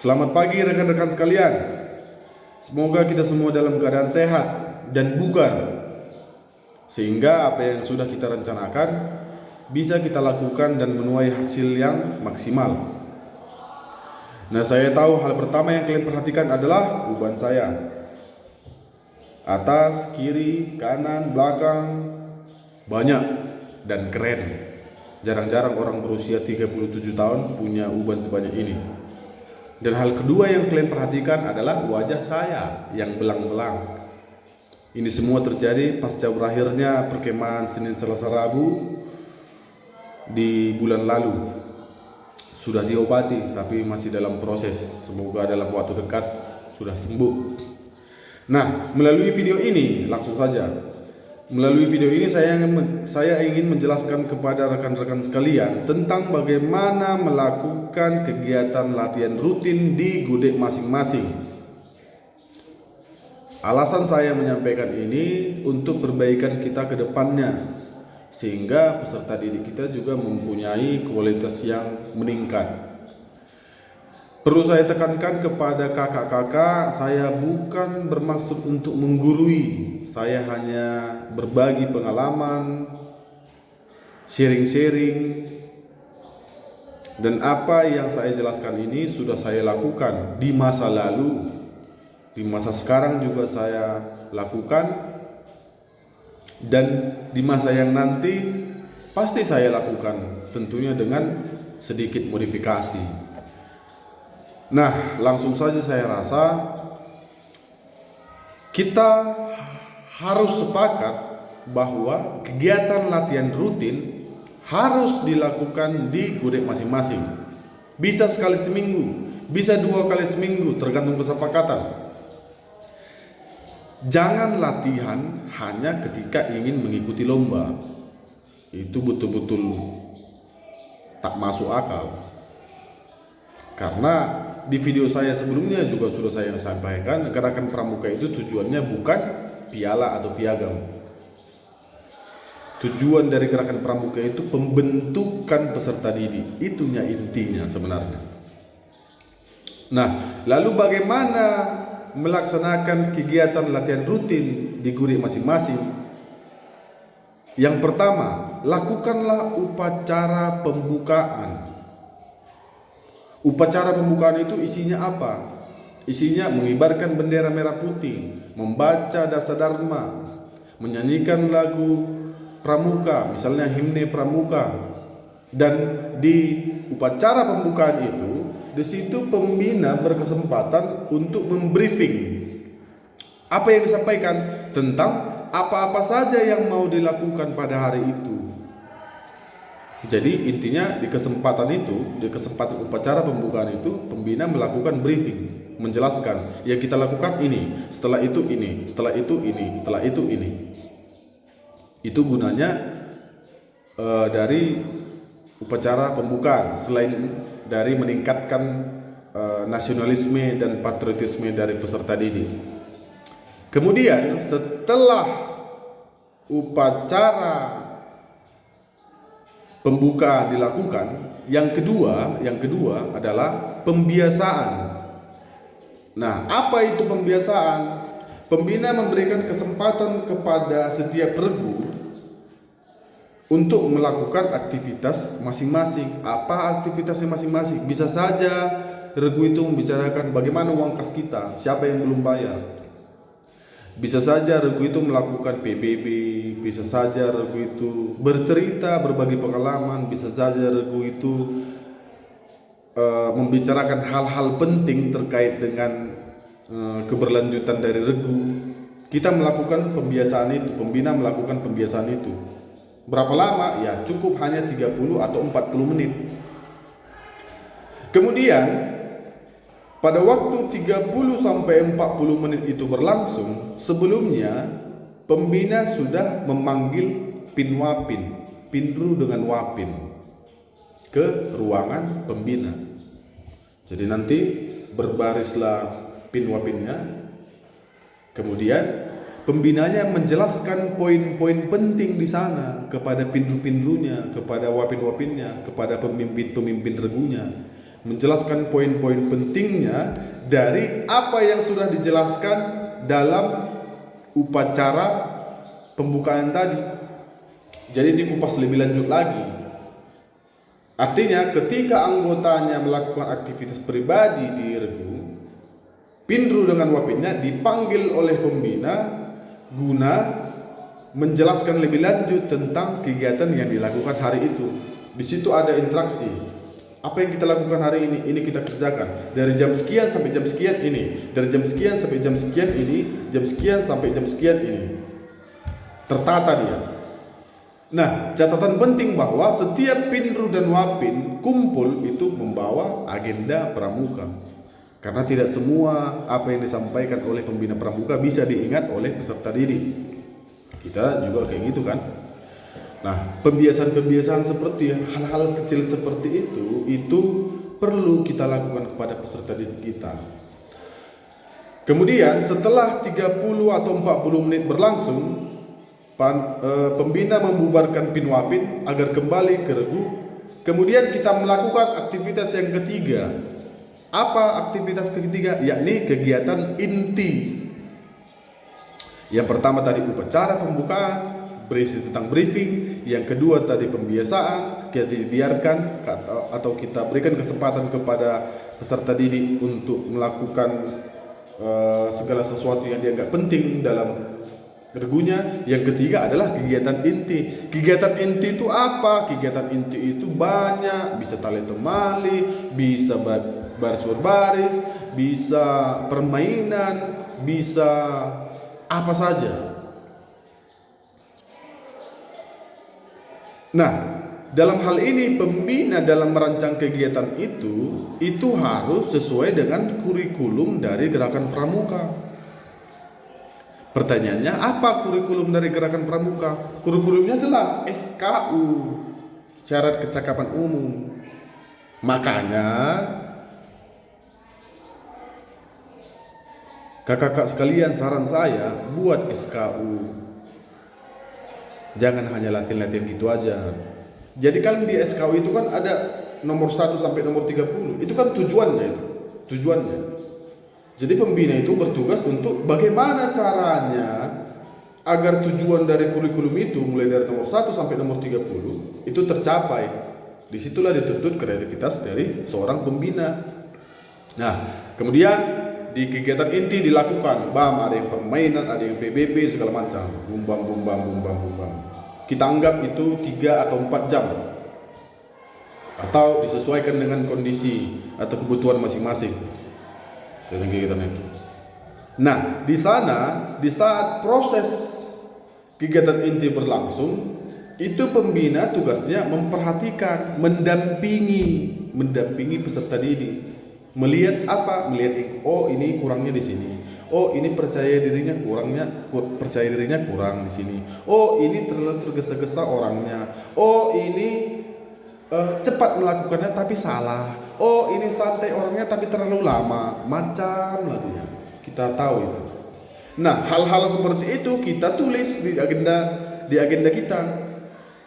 Selamat pagi rekan-rekan sekalian. Semoga kita semua dalam keadaan sehat dan bugar, sehingga apa yang sudah kita rencanakan bisa kita lakukan dan menuai hasil yang maksimal. Nah, saya tahu hal pertama yang kalian perhatikan adalah uban saya. Atas, kiri, kanan, belakang, banyak dan keren. Jarang-jarang orang berusia 37 tahun punya uban sebanyak ini. Dan hal kedua yang kalian perhatikan adalah wajah saya yang belang-belang. Ini semua terjadi pasca berakhirnya perkemahan Senin Selasa Rabu di bulan lalu. Sudah diobati tapi masih dalam proses. Semoga dalam waktu dekat sudah sembuh. Nah, melalui video ini langsung saja. Melalui video ini saya ingin menjelaskan kepada rekan-rekan sekalian tentang bagaimana melakukan kegiatan latihan rutin di gudeg masing-masing. Alasan saya menyampaikan ini untuk perbaikan kita ke depannya, sehingga peserta didik kita juga mempunyai kualitas yang meningkat. Perlu saya tekankan kepada kakak-kakak, saya bukan bermaksud untuk menggurui. Saya hanya berbagi pengalaman, sharing-sharing. Dan apa yang saya jelaskan ini sudah saya lakukan di masa lalu. Di masa sekarang juga saya lakukan. Dan di masa yang nanti pasti saya lakukan, tentunya dengan sedikit modifikasi. Nah, langsung saja saya rasa kita harus sepakat bahwa kegiatan latihan rutin harus dilakukan di gudeg masing-masing. Bisa sekali seminggu, bisa 2 kali seminggu, tergantung kesepakatan. Jangan latihan hanya ketika ingin mengikuti lomba. Itu betul-betul tak masuk akal. Karena di video saya sebelumnya juga sudah saya sampaikan, gerakan pramuka itu tujuannya bukan piala atau piagam. Tujuan dari gerakan pramuka itu pembentukan peserta didik. Itunya intinya sebenarnya. Nah, lalu bagaimana melaksanakan kegiatan latihan rutin di gudeg masing-masing? Yang pertama, lakukanlah upacara pembukaan. Upacara pembukaan itu isinya apa? Isinya mengibarkan bendera merah putih, membaca dasa dharma, menyanyikan lagu pramuka, misalnya himne pramuka. Dan di upacara pembukaan itu, di situ pembina berkesempatan untuk membriefing apa yang disampaikan tentang apa-apa saja yang mau dilakukan pada hari itu. Jadi intinya di kesempatan upacara pembukaan itu, pembina melakukan briefing, menjelaskan yang kita lakukan ini, setelah itu ini, setelah itu ini, setelah itu ini. Itu gunanya dari upacara pembukaan, selain dari meningkatkan nasionalisme dan patriotisme dari peserta didik. Kemudian setelah upacara pembukaan dilakukan, yang kedua adalah pembiasaan. Nah, apa itu pembiasaan? Pembina memberikan kesempatan kepada setiap regu untuk melakukan aktivitas masing-masing. Apa aktivitasnya masing-masing? Bisa saja regu itu membicarakan bagaimana uang kas kita, siapa yang belum bayar. Bisa saja regu itu melakukan PBB, bisa saja regu itu bercerita, berbagi pengalaman, bisa saja regu itu membicarakan hal-hal penting terkait dengan keberlanjutan dari regu. Kita melakukan pembiasaan itu, pembina melakukan pembiasaan itu. Berapa lama? Ya cukup hanya 30 atau 40 menit. Kemudian pada waktu 30 sampai 40 menit itu berlangsung, sebelumnya pembina sudah memanggil pinwapin, pinru dengan wapin, ke ruangan pembina. Jadi nanti berbarislah pinwapinnya, kemudian pembinanya menjelaskan poin-poin penting di sana kepada pinru-pinrunya, kepada wapin-wapinnya, kepada pemimpin-pemimpin regunya. menjelaskan poin-poin pentingnya dari apa yang sudah dijelaskan dalam upacara pembukaan tadi. Jadi dikupas lebih lanjut lagi. Artinya ketika anggotanya melakukan aktivitas pribadi di regu, Pinru dengan Wapinnya dipanggil oleh pembina guna menjelaskan lebih lanjut tentang kegiatan yang dilakukan hari itu. Di situ ada interaksi. Apa yang kita lakukan hari ini kita kerjakan. Dari jam sekian sampai jam sekian ini. Dari jam sekian sampai jam sekian ini. Jam sekian sampai jam sekian ini. Tertata dia. Nah, catatan penting bahwa setiap Pinru dan Wapin kumpul itu membawa agenda pramuka. Karena tidak semua apa yang disampaikan oleh pembina pramuka bisa diingat oleh peserta didik. Kita juga kayak gitu kan. Nah, pembiasaan-pembiasaan seperti hal-hal kecil seperti itu perlu kita lakukan kepada peserta didik kita. Kemudian setelah 30 atau 40 menit berlangsung, pembina membubarkan Pinwapin agar kembali ke regu. Kemudian kita melakukan aktivitas yang ketiga. Apa aktivitas ketiga? Yakni kegiatan inti. Yang pertama tadi upacara pembukaan, berisi tentang briefing. Yang kedua tadi pembiasaan, kita dibiarkan atau kita berikan kesempatan kepada peserta didik untuk melakukan segala sesuatu yang dianggap penting dalam regunya. Yang ketiga adalah kegiatan inti. Kegiatan inti itu apa? Kegiatan inti itu banyak, bisa tali temali, bisa baris berbaris, bisa permainan, bisa apa saja. Nah, dalam hal ini pembina dalam merancang kegiatan itu harus sesuai dengan kurikulum dari Gerakan Pramuka. Pertanyaannya, apa kurikulum dari Gerakan Pramuka? Kurikulumnya jelas, SKU, syarat kecakapan umum. Makanya kakak-kakak sekalian, saran saya buat SKU. Jangan hanya latihan-latihan gitu aja. Jadi kan di SKU itu kan ada nomor 1 sampai nomor 30. Itu kan tujuannya itu. Tujuannya. Jadi pembina itu bertugas untuk bagaimana caranya agar tujuan dari kurikulum itu mulai dari nomor 1 sampai nomor 30 itu tercapai. Disitulah dituntut kreativitas dari seorang pembina. Nah, kemudian di kegiatan inti dilakukan, ada yang permainan, ada yang PBB, segala macam. Bumbang. Kita anggap itu 3 atau 4 jam. Atau disesuaikan dengan kondisi atau kebutuhan masing-masing. Kegiatan itu. Nah, di sana, di saat proses kegiatan inti berlangsung, itu pembina tugasnya memperhatikan, mendampingi peserta didik. Melihat apa? Melihat ini kurangnya di sini. Oh, ini percaya dirinya kurang di sini. Oh, ini terlalu tergesa-gesa orangnya. Oh, ini cepat melakukannya tapi salah. Oh, ini santai orangnya tapi terlalu lama. Macam lah dia. Kita tahu itu. Nah, hal-hal seperti itu kita tulis di agenda kita.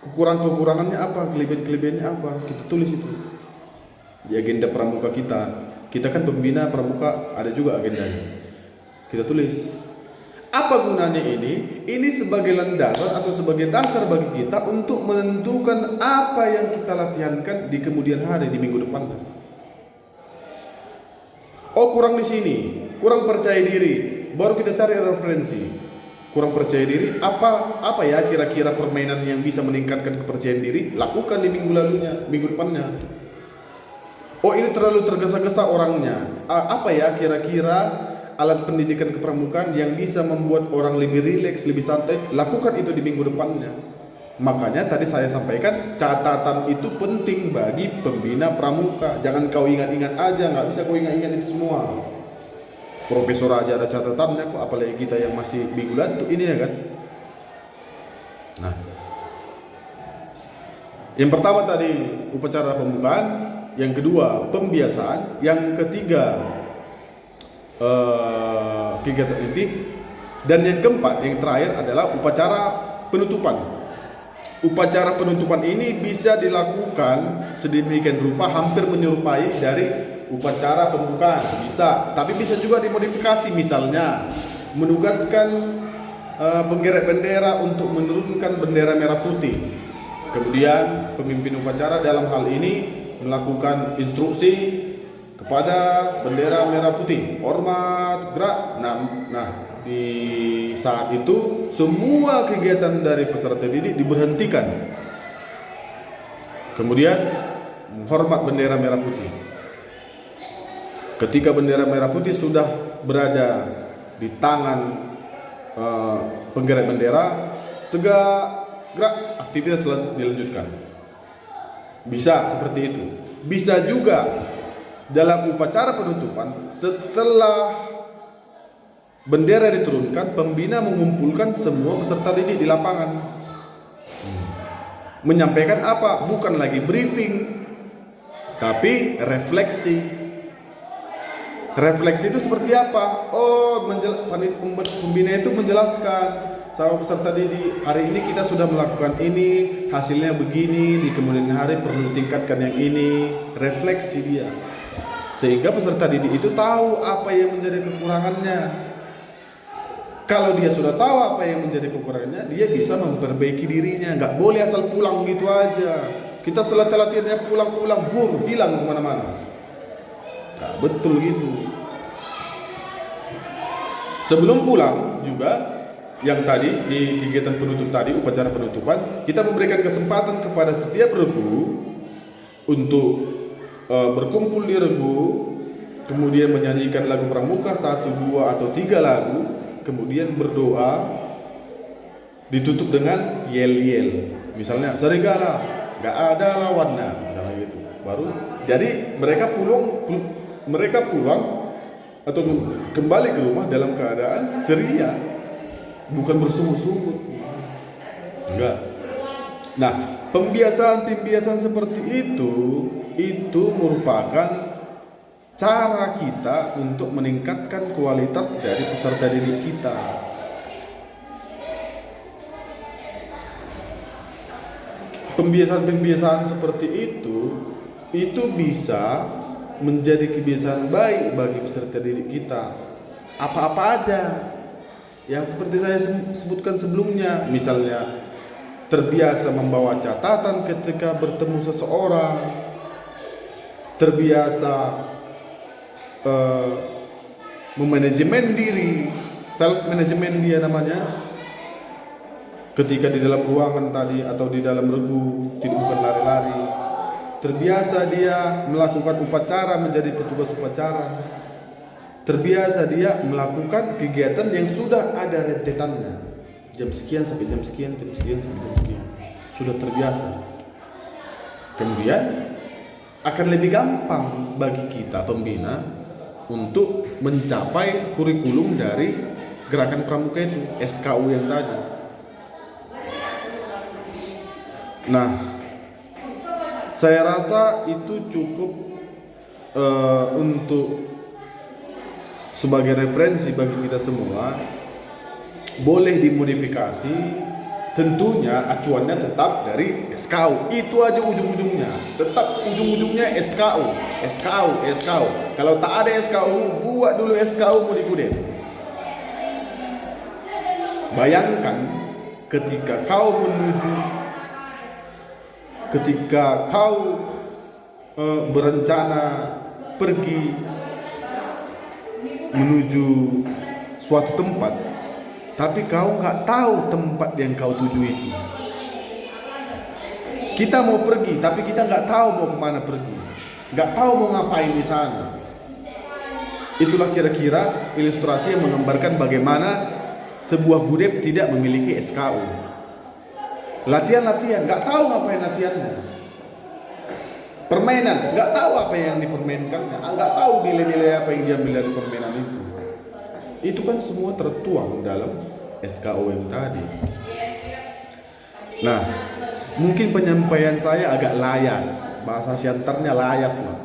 Kekurangannya apa? Kelebihannya apa? Kita tulis itu di agenda pramuka kita. Kita kan pembina pramuka, ada juga agendanya. Kita tulis. Apa gunanya ini? Ini sebagai landasan atau sebagai dasar bagi kita untuk menentukan apa yang kita latihankan di kemudian hari, di minggu depan. Oh, kurang di sini, kurang percaya diri. Baru kita cari referensi. Kurang percaya diri, apa ya kira-kira permainan yang bisa meningkatkan kepercayaan diri? Lakukan di minggu depannya. Oh, ini terlalu tergesa-gesa orangnya. Apa ya kira-kira alat pendidikan kepramukaan yang bisa membuat orang lebih rileks, lebih santai? Lakukan itu di minggu depannya. Makanya tadi saya sampaikan catatan itu penting bagi pembina pramuka. Jangan kau ingat-ingat aja, nggak bisa kau ingat-ingat itu semua. Profesor aja ada catatannya kok, apalagi kita yang masih bigulan tuh ini ya kan. Nah, yang pertama tadi upacara pembukaan, yang kedua pembiasaan, yang ketiga kegiatan inti, dan yang keempat yang terakhir adalah upacara penutupan. Upacara penutupan ini bisa dilakukan sedemikian rupa hampir menyerupai dari upacara pembukaan, bisa, tapi bisa juga dimodifikasi, misalnya menugaskan penggerek bendera untuk menurunkan bendera merah putih. Kemudian pemimpin upacara dalam hal ini melakukan instruksi kepada bendera merah putih, hormat, gerak. Nah, di saat itu semua kegiatan dari peserta didik diberhentikan. Kemudian menghormat bendera merah putih. Ketika bendera merah putih sudah berada di tangan penggerak bendera, tegak, gerak, aktivitas dilanjutkan. Bisa seperti itu. Bisa juga dalam upacara penutupan, setelah bendera diturunkan, pembina mengumpulkan semua peserta didik di lapangan. Menyampaikan apa? Bukan lagi briefing, tapi refleksi. Refleksi itu seperti apa? Pembina itu menjelaskan sama peserta didik, hari ini kita sudah melakukan ini, hasilnya begini, di kemudian hari perlu ditingkatkan yang ini. Refleksi dia, sehingga peserta didik itu tahu apa yang menjadi kekurangannya. Kalau dia sudah tahu apa yang menjadi kekurangannya, dia bisa memperbaiki dirinya. Nggak boleh asal pulang gitu aja. Kita setelah latihannya pulang-pulang, hilang kemana-mana. Nah, betul gitu. Sebelum pulang juga, yang tadi di kegiatan penutup tadi, upacara penutupan, kita memberikan kesempatan kepada setiap regu untuk berkumpul di regu, kemudian menyanyikan lagu pramuka 1, 2, atau 3 lagu. Kemudian berdoa, ditutup dengan yel-yel, misalnya serigala, gak ada lawannya, misalnya gitu. Baru jadi mereka pulang atau kembali ke rumah dalam keadaan ceria, bukan bersungut-sungut. Enggak. Nah, pembiasaan seperti itu merupakan cara kita untuk meningkatkan kualitas dari peserta didik kita. Pembiasaan seperti itu bisa menjadi kebiasaan baik bagi peserta didik kita. Apa-apa aja yang seperti saya sebutkan sebelumnya, misalnya terbiasa membawa catatan ketika bertemu seseorang, terbiasa memanajemen diri, self management dia namanya, ketika di dalam ruangan tadi atau di dalam regu, bukan lari-lari. Terbiasa dia melakukan upacara, menjadi petugas upacara. Terbiasa dia melakukan kegiatan yang sudah ada rentetannya, jam sekian sampai jam sekian, jam sekian sampai jam sekian, sudah terbiasa. Kemudian akan lebih gampang bagi kita pembina untuk mencapai kurikulum dari gerakan pramuka itu, SKU yang tadi. Nah, saya rasa itu cukup untuk sebagai referensi bagi kita semua. Boleh dimodifikasi, tentunya acuannya tetap dari SKU. Itu aja ujung-ujungnya. Tetap ujung-ujungnya SKU. Kalau tak ada SKU, buat dulu SKU mau dikudet. Bayangkan ketika kau berencana pergi menuju suatu tempat, tapi kau nggak tahu tempat yang kau tuju itu. Kita mau pergi, tapi kita nggak tahu mau kemana pergi, nggak tahu mau ngapain di sana. Itulah kira-kira ilustrasi yang menggambarkan bagaimana sebuah gudep tidak memiliki SKU. Latihan, nggak tahu ngapain latihannya. Permainan, nggak tahu apa yang dipermainkannya, nggak tahu nilai-nilai apa yang diambil dari permainan itu. Itu kan semua tertuang dalam SKU yang tadi. Nah, mungkin penyampaian saya agak layas, bahasa siantarnya layas lah.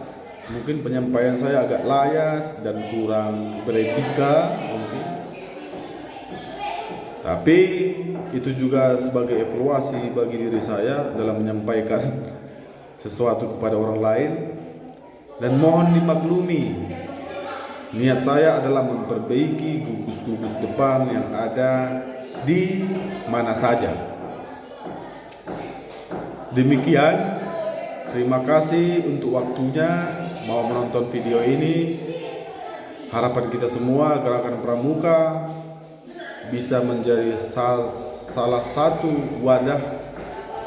Mungkin penyampaian saya agak layas dan kurang beretika mungkin. Tapi itu juga sebagai evaluasi bagi diri saya dalam menyampaikan sesuatu kepada orang lain. Dan mohon dimaklumi, niat saya adalah memperbaiki gugus-gugus depan yang ada di mana saja. Demikian, terima kasih untuk waktunya mau menonton video ini. Harapan kita semua Gerakan Pramuka bisa menjadi salah satu wadah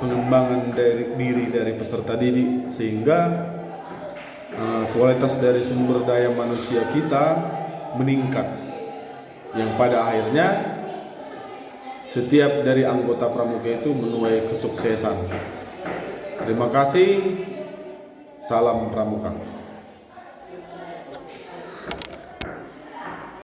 pengembangan diri dari peserta didik, sehingga kualitas dari sumber daya manusia kita meningkat, yang pada akhirnya setiap dari anggota Pramuka itu menuai kesuksesan. Terima kasih. Salam Pramuka.